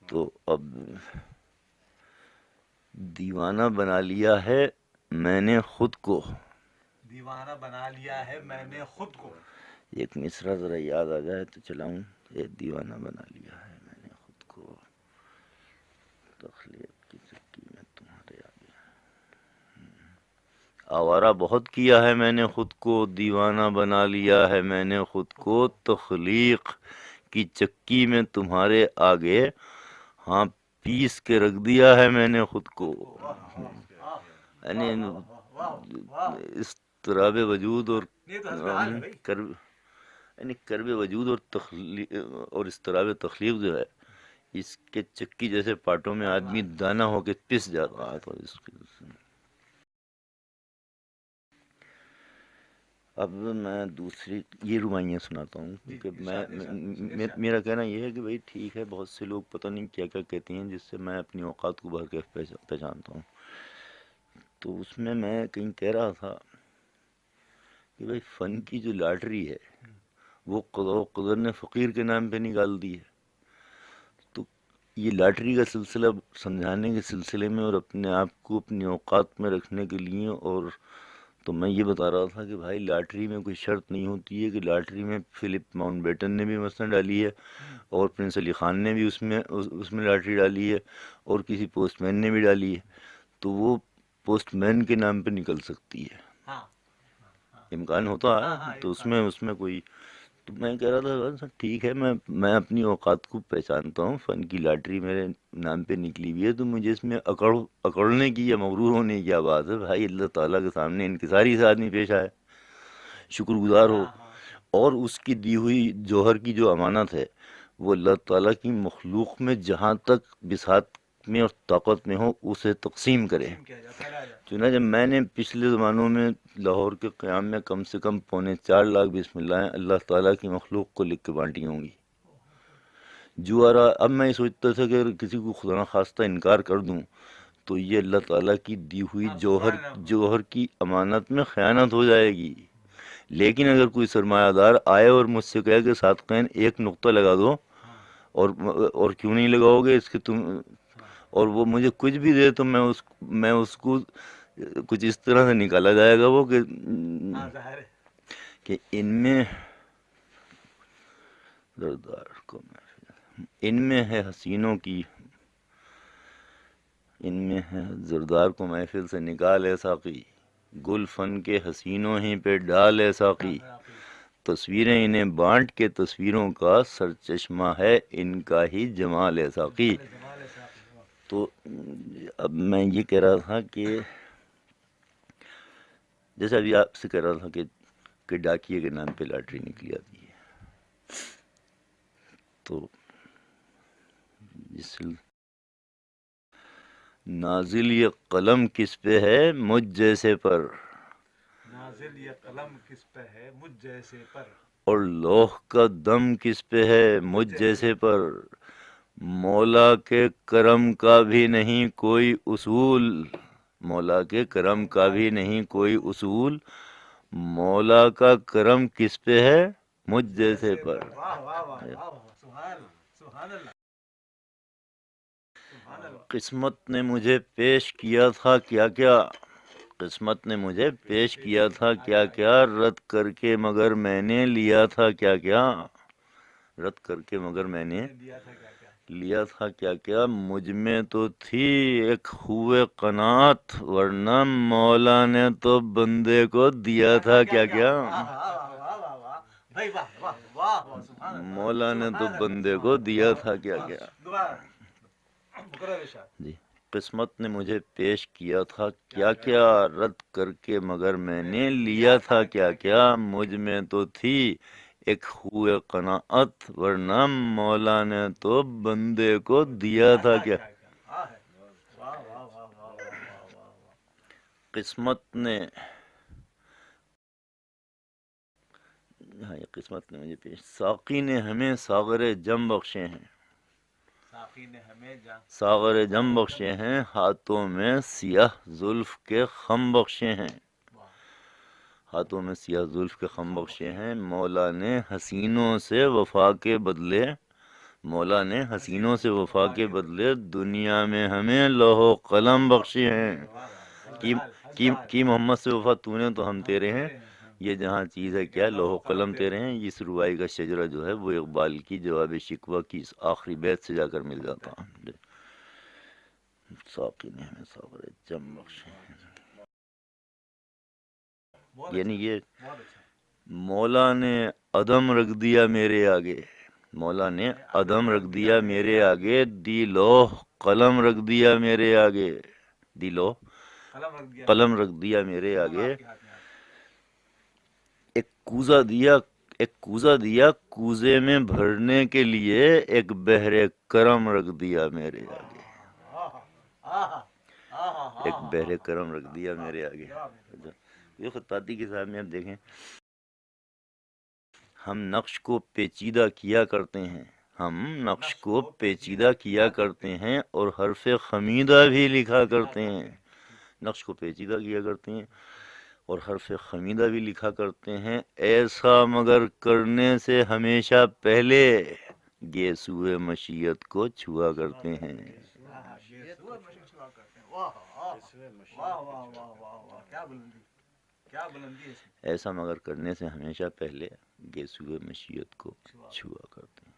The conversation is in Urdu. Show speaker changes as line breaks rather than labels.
تو اب دیوانہ بنا لیا ہے میں نے خود کو.
دیوانہ بنا لیا ہے میں نے خود کو.
ایک مصرع ذرا یاد آ جائے تو چلاؤں. یہ دیوانہ بنا لیا ہے میں نے خود کو، تخلیق کی چکی میں تمہارے آگے. آوارہ بہت کیا ہے میں نے خود کو، دیوانہ بنا لیا ہے میں نے خود کو، تخلیق کی چکی میں تمہارے آگے. ہاں پیس کے رکھ دیا ہے میں نے خود کو. یعنی اضطراب وجود اور یعنی کرب وجود اور تخلیق اور اضطراب تخلیق جو ہے، اس کے چکی جیسے پارٹوں میں آدمی دانہ ہو کے پس جاتا ہے. تو اس کی اب میں دوسری یہ رباعیاں سناتا ہوں، کیونکہ میرا کہنا یہ ہے کہ بھائی ٹھیک ہے، بہت سے لوگ پتہ نہیں کیا کیا کہتے ہیں جس سے میں اپنی اوقات کو بھر کے پہچانتا ہوں. تو اس میں کہیں کہہ رہا تھا کہ بھائی فن کی جو لاٹری ہے وہ قضا و قدر نے فقیر کے نام پہ نکال دی ہے. تو یہ لاٹری کا سلسلہ سمجھانے کے سلسلے میں اور اپنے آپ کو اپنی اوقات میں رکھنے کے لیے، اور تو میں یہ بتا رہا تھا کہ بھائی لاٹری میں کوئی شرط نہیں ہوتی ہے کہ لاٹری میں فلپ ماؤنٹ بیٹن نے بھی مثلا ڈالی ہے، اور پرنس علی خان نے بھی اس میں لاٹری ڈالی ہے، اور کسی پوسٹ مین نے بھی ڈالی ہے، تو وہ پوسٹ مین کے نام پہ نکل سکتی ہے. امکان ہوتا ہے. تو اس میں کوئی، تو میں کہہ رہا تھا ٹھیک ہے، میں اپنی اوقات کو پہچانتا ہوں. فن کی لاٹری میرے نام پہ نکلی ہوئی ہے، تو مجھے اس میں اکڑنے کی یا مغرور ہونے کی کیا بات ہے. بھائی اللہ تعالیٰ کے سامنے انکساری سے آدمی پیش آئے، شکر گزار ہو، اور اس کی دی ہوئی جوہر کی جو امانت ہے وہ اللہ تعالیٰ کی مخلوق میں جہاں تک بساط میں اور طاقت میں ہو اسے تقسیم کرے. چنانچہ میں نے پچھلے زمانوں میں لاہور کے قیام میں کم سے کم 4.25 لاکھ بسم اللہ اللہ تعالیٰ کی مخلوق کو لکھ کے بانٹی ہوں گی. جو آ رہا، اب میں یہ سوچتا تھا کہ اگر کسی کو خدا نخواستہ انکار کر دوں تو یہ اللہ تعالیٰ کی دی ہوئی جوہر کی امانت میں خیانت ہو جائے گی. لیکن اگر کوئی سرمایہ دار آئے اور مجھ سے کہے کہ صادقین ایک نقطہ لگا دو، اور کیوں نہیں لگاؤ گے اس کے تم، اور وہ مجھے کچھ بھی دے تو میں اس کو کچھ اس طرح سے نکالا جائے گا وہ کہ ان میں زردار کو ان میں ہے حسینوں کی، ان میں ہے زردار کو محفل سے نکال اے ساقی، گل فن کے حسینوں ہی پہ ڈال اے ساقی، تصویریں انہیں بانٹ کے تصویروں کا سرچشمہ ہے ان کا ہی جمال اے ساقی. تو اب میں یہ کہہ رہا تھا کہ جیسے ابھی آپ سے کہہ رہا تھا کہ ڈاکیے کے نام پہ لاٹری نکلی آتی ہے. تو نازل یہ قلم کس پہ ہے مجھ جیسے پر،
نازل یہ قلم کس پہ ہے مجھ جیسے پر،
اور لوح کا دم کس پہ ہے مجھ جیسے پر. مولا کے کرم کا بھی نہیں کوئی اصول، مولا کے کرم کا بھی نہیں کوئی اصول، مولا کا کرم کس پہ ہے مجھ جیسے پر. قسمت نے مجھے پیش کیا تھا کیا کیا، قسمت نے مجھے پیش کیا تھا کیا کیا، رد کر کے مگر میں نے لیا تھا کیا کیا، رد کر کے مگر میں نے لیا تھا کیا کیا. مجھ میں تو تھی ایک خوئے قناعت، ورنہ مولا نے تو بندے کو دیا تھا کیا کیا، مولا نے تو بندے کو دیا تھا کیا کیا. جی، قسمت نے مجھے پیش کیا تھا کیا کیا، رد کر کے مگر میں نے لیا تھا کیا کیا. مجھ میں تو تھی ایک خوئے قناعت، ورنہ مولا نے تو بندے کو دیا تھا کیا. قسمت نے، ہاں یہ قسمت نے مجھے پیش، ساقی نے ہمیں ساغر جم بخشے ہیں، ساغر جم بخشے ہیں، ہاتھوں میں سیاہ زلف کے خم بخشے ہیں، ہاتھوں میں سیاہ زلف کے خم بخشے ہیں. مولا نے حسینوں سے وفا کے بدلے مولا نے حسینوں سے وفا کے بدلے دنیا میں ہمیں لوح و قلم بخشے ہیں. کی محمد سے وفا تو نے تو ہم تیرے ہیں. یہ جہاں چیز ہے کیا لوح و قلم تیرے ہیں. اس روائی کا شجرہ جو ہے وہ اقبال کی جواب شکوہ کی اس آخری بیت سے جا کر مل جاتا ہے. ساقی نے ہمیں صبر جم بخشے. یعنی یہ مولا نے عدم رکھ دیا میرے آگے. مولا نے عدم رکھ دیا میرے آگے. دی لوح قلم رکھ دیا میرے آگے. دی لوح قلم رکھ دیا میرے آگے. ایک کوزہ دیا کوزے میں بھرنے کے لیے. ایک بحر کرم رکھ دیا میرے آگے. ایک بحر کرم رکھ دیا میرے آگے. یہ خطاطی کے ساتھ میں اب دیکھیں ہم نقش کو پیچیدہ کیا کرتے ہیں. ہم نقش کو پیچیدہ کیا کرتے ہیں اور حرف خمیدہ بھی لکھا کرتے ہیں. نقش کو پیچیدہ کیا کرتے ہیں اور حرف خمیدہ بھی لکھا کرتے ہیں. ایسا مگر کرنے سے ہمیشہ پہلے گیسوئے مشیت کو چھوا کرتے ہیں. ایسا مگر کرنے سے ہمیشہ پہلے گیسوئے مشیت کو چھوا کرتے ہیں.